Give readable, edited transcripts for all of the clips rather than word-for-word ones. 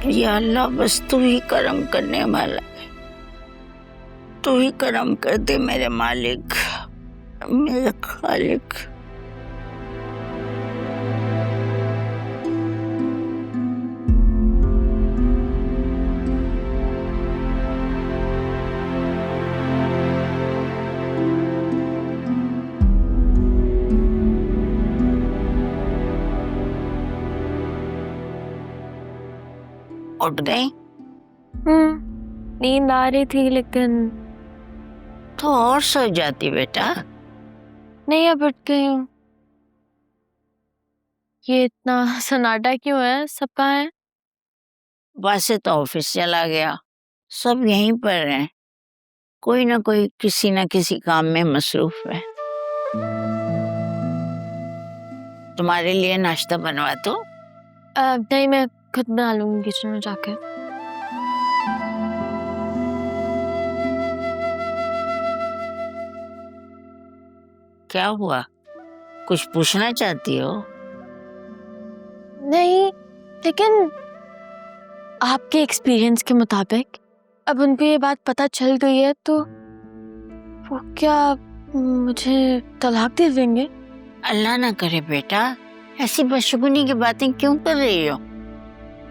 या अल्लाह, बस तू ही करम करने वाला है। तू ही करम कर दे मेरे मालिक, मेरे खालिक। उठ गई? नींद आ रही थी लेकिन। तो और सो जाती बेटा। नहीं, अब उठ गई हूँ। ये इतना सन्नाटा क्यों है? सब कहाँ है? वैसे तो ऑफिस चला गया, सब यहीं पर हैं। कोई ना कोई किसी ना किसी काम में मसरूफ है। तुम्हारे लिए नाश्ता बनवा दो? नहीं, मैं खुद बना लूंगी किचन में जाके। क्या हुआ, कुछ पूछना चाहती हो? नहीं, लेकिन आपके एक्सपीरियंस के मुताबिक अब उनको ये बात पता चल गई है तो वो क्या मुझे तलाक दे देंगे? अल्लाह ना करे बेटा, ऐसी बदशगुनी की बातें क्यों कर रही हो?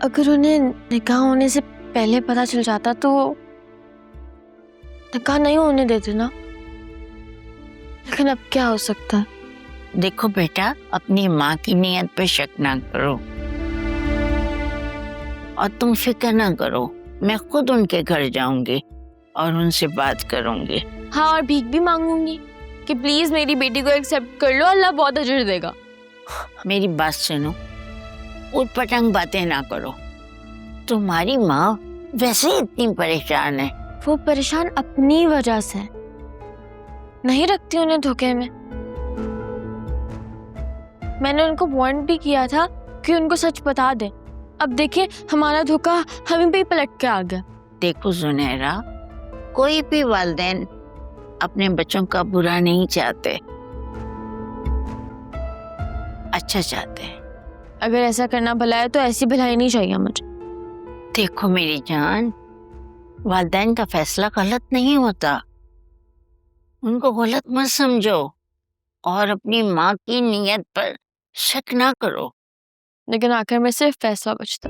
अगर उन्हें निकाह होने से पहले पता चल जाता तो निकाह नहीं होने देते ना। लेकिन अब क्या हो सकता है? देखो बेटा, अपनी माँ की नीयत पे शक ना करो और तुम फिक्र ना करो। मैं खुद उनके घर जाऊंगी और उनसे बात करूंगी। हाँ, और भीख भी मांगूंगी कि प्लीज मेरी बेटी को एक्सेप्ट कर लो, अल्लाह बहुत अजर देगा। मेरी बात सुनो, उटपटांग बातें ना करो। तुम्हारी माँ वैसे ही इतनी परेशान है। वो परेशान अपनी वजह से, नहीं रखती उन्हें धोखे में। मैंने उनको वार्न भी किया था कि उनको सच बता दे। अब देखिए, हमारा धोखा हमें पे पलट के आ गया। देखो जुनैरा, कोई भी वालिदैन अपने बच्चों का बुरा नहीं चाहते, अच्छा चाहते हैं। अगर ऐसा करना भला है तो ऐसी भलाई नहीं चाहिए मुझे। देखो मेरी जान, वालिदैन का फैसला गलत नहीं होता, उनको गलत मत समझो और अपनी माँ की नीयत पर शक ना करो। लेकिन आखिर में सिर्फ फैसला बचता।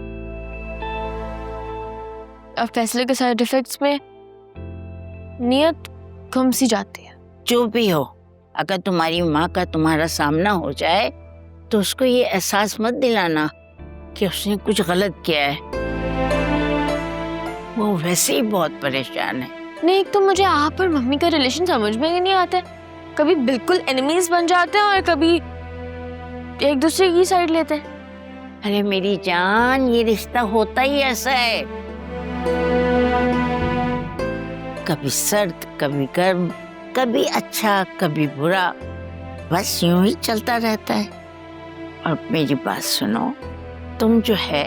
अब फैसले के साइड इफेक्ट्स में नीयत कम सी जाती है। जो भी हो, अगर तुम्हारी माँ का तुम्हारा सामना हो जाए तो उसको ये एहसास मत दिलाना कि उसने कुछ गलत किया है। वो वैसे ही बहुत परेशान है। नहीं, एक तो मुझे आप और मम्मी का रिलेशन समझ में ही नहीं आता। कभी बिल्कुल एनिमीज बन जाते हैं और कभी एक दूसरे की साइड लेते हैं। अरे मेरी जान, ये रिश्ता होता ही ऐसा है, कभी सर्द कभी गर्म, कभी अच्छा कभी बुरा, बस यूं ही चलता रहता है। और मेरी बात सुनो, तुम जो है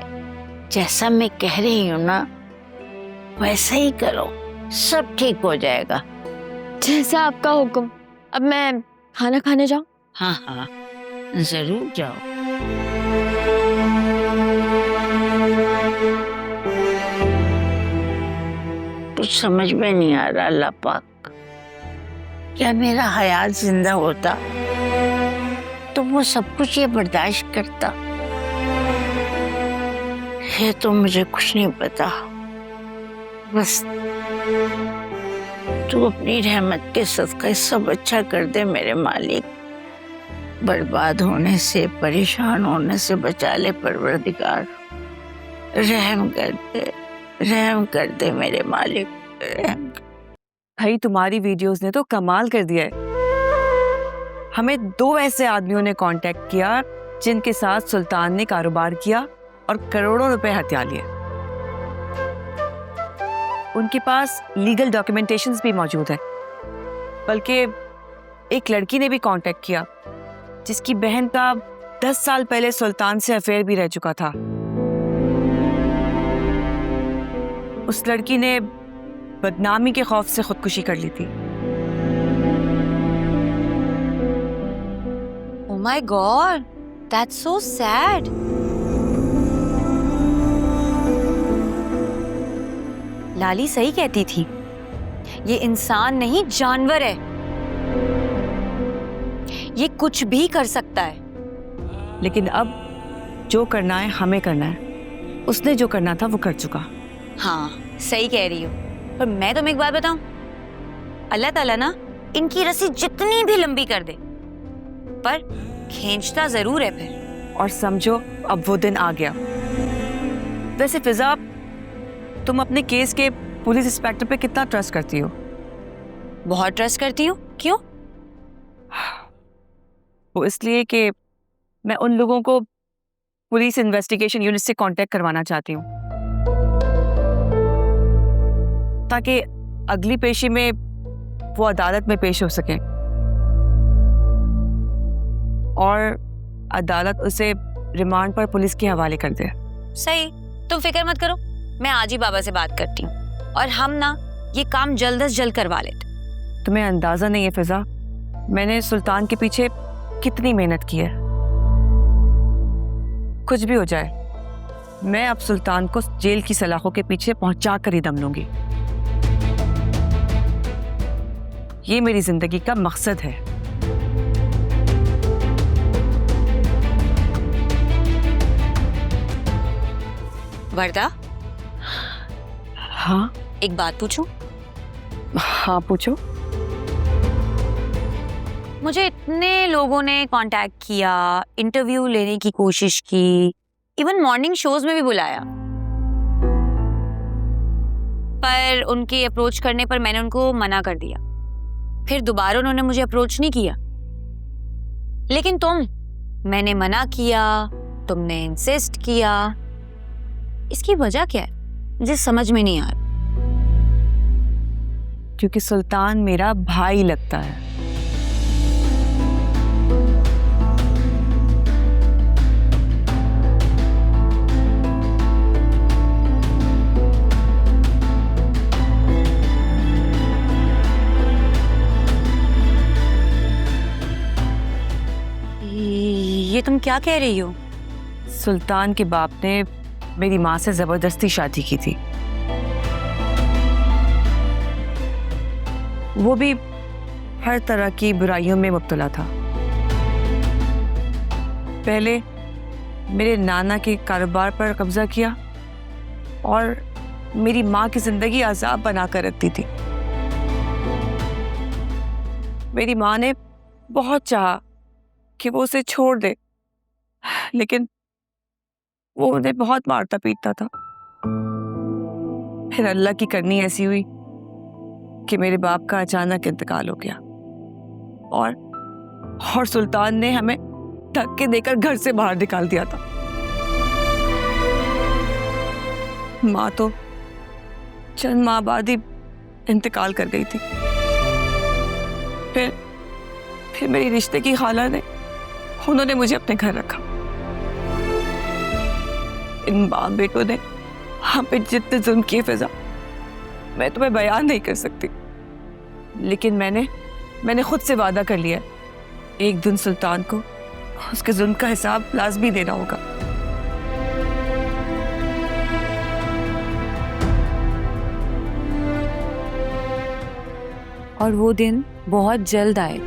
जैसा मैं कह रही हूँ ना वैसा ही करो, सब ठीक हो जाएगा। जैसा आपका हुक्म। अब मैं खाना खाने जाऊं? हाँ हाँ, जरूर जाओ। कुछ समझ में नहीं आ रहा अल्लाह पाक, क्या मेरा हयात जिंदा होता तो वो सब कुछ ये बर्दाश्त करता? ये तो मुझे कुछ नहीं पता। बस तू अपनी रहमत के सदक़े सब अच्छा कर दे मेरे मालिक। बर्बाद होने से, परेशान होने से बचा ले परवरदिगार। रहम कर दे मेरे मालिक, रहम। भाई, तुम्हारी वीडियोस ने तो कमाल कर दिया है। हमें 2 ऐसे आदमियों ने कांटेक्ट किया जिनके साथ सुल्तान ने कारोबार किया और करोड़ों रुपए हथिया लिए। उनके पास लीगल डॉक्यूमेंटेशंस भी मौजूद है। बल्कि एक लड़की ने भी कांटेक्ट किया जिसकी बहन का 10 साल पहले सुल्तान से अफेयर भी रह चुका था। उस लड़की ने बदनामी के खौफ से खुदकुशी कर ली थी। Oh my God, that's so sad. लाली सही कहती थी, ये इंसान नहीं जानवर है, ये कुछ भी कर सकता है। लेकिन अब जो करना है हमें करना है, उसने जो करना था वो कर चुका। हाँ सही कह रही हो, पर मैं तुम्हें एक बात बताऊं, अल्लाह ताला ना इनकी रस्सी जितनी भी लंबी कर दे पर खींचता जरूर है फिर। और समझो अब वो दिन आ गया। वैसे फिजा, तुम अपने केस के पुलिस इंस्पेक्टर पे कितना ट्रस्ट करती हो? बहुत ट्रस्ट करती हूँ। क्यों? वो इसलिए कि मैं उन लोगों को पुलिस इन्वेस्टिगेशन यूनिट से कांटेक्ट करवाना चाहती हूँ, ताकि अगली पेशी में वो अदालत में पेश हो सके और अदालत उसे रिमांड पर पुलिस के हवाले कर दे। सही, तुम फिक्र मत करो, मैं आज ही बाबा से बात करती हूँ और हम ना ये काम जल्द से जल्द करवा लेते। तुम्हें अंदाजा नहीं है फिजा, मैंने सुल्तान के पीछे कितनी मेहनत की है। कुछ भी हो जाए, मैं अब सुल्तान को जेल की सलाखों के पीछे पहुंचा कर ही दम लूंगी। ये मेरी जिंदगी का मकसद है। वर्दा, हाँ एक बात पूछूं? हाँ पूछो। मुझे इतने लोगों ने कांटेक्ट किया, इंटरव्यू लेने की कोशिश की, इवन मॉर्निंग शोज में भी बुलाया, पर उनके अप्रोच करने पर मैंने उनको मना कर दिया। फिर दोबारा उन्होंने मुझे अप्रोच नहीं किया। लेकिन मैंने मना किया, तुमने इंसिस्ट किया, इसकी वजह क्या है मुझे समझ में नहीं आ रहा। क्योंकि सुल्तान मेरा भाई लगता है। ये तुम क्या कह रही हो? सुल्तान के बाप ने मेरी माँ से जबरदस्ती शादी की थी, वो भी हर तरह की बुराइयों में मुब्तला था। पहले मेरे नाना के कारोबार पर कब्जा किया और मेरी माँ की जिंदगी अजाब बनाकर रखती थी। मेरी माँ ने बहुत चाहा कि वो उसे छोड़ दे, लेकिन वो उन्हें बहुत मारता पीटता था। फिर अल्लाह की करनी ऐसी हुई कि मेरे बाप का अचानक इंतकाल हो गया और सुल्तान ने हमें धक्के देकर घर से बाहर निकाल दिया था। माँ तो चंद माह बाद ही इंतकाल कर गई थी। फिर मेरी रिश्ते की खाला ने उन्होंने मुझे अपने घर रखा। इन बाप बेटों ने हम पे जितने जुल्म किए फिजा, मैं तुम्हें बयान नहीं कर सकती। लेकिन मैंने खुद से वादा कर लिया, एक दिन सुल्तान को उसके जुल्म का हिसाब लाजमी देना होगा। और वो दिन बहुत जल्द आए।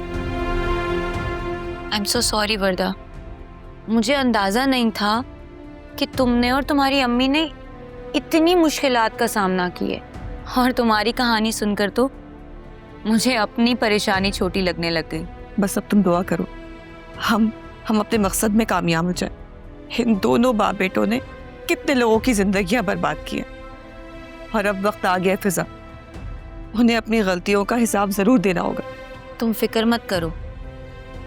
आई एम सो सॉरी वर्दा, मुझे अंदाजा नहीं था कि तुमने और तुम्हारी अम्मी ने इतनी मुश्किलात का सामना किए। और तुम्हारी कहानी सुनकर तो मुझे अपनी परेशानी छोटी लगने लग गई। बस अब तुम दुआ करो हम अपने मकसद में कामयाब हो जाए। इन दोनों बाप बेटों ने कितने लोगों की जिंदगियां बर्बाद की हैं और अब वक्त आ गया फिजा, उन्हें अपनी गलतियों का हिसाब जरूर देना होगा। तुम फिक्र मत करो,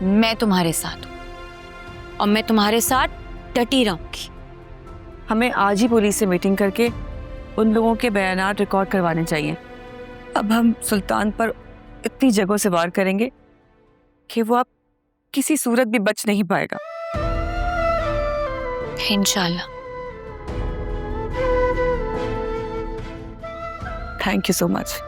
मैं तुम्हारे साथ हूँ और मैं तुम्हारे साथ डटी रहूंगी। हमें आज ही पुलिस से मीटिंग करके उन लोगों के बयानात रिकॉर्ड करवाने चाहिए। अब हम सुल्तान पर इतनी जगहों से वार करेंगे कि वो अब किसी सूरत भी बच नहीं पाएगा। इंशाल्लाह। Thank you so much.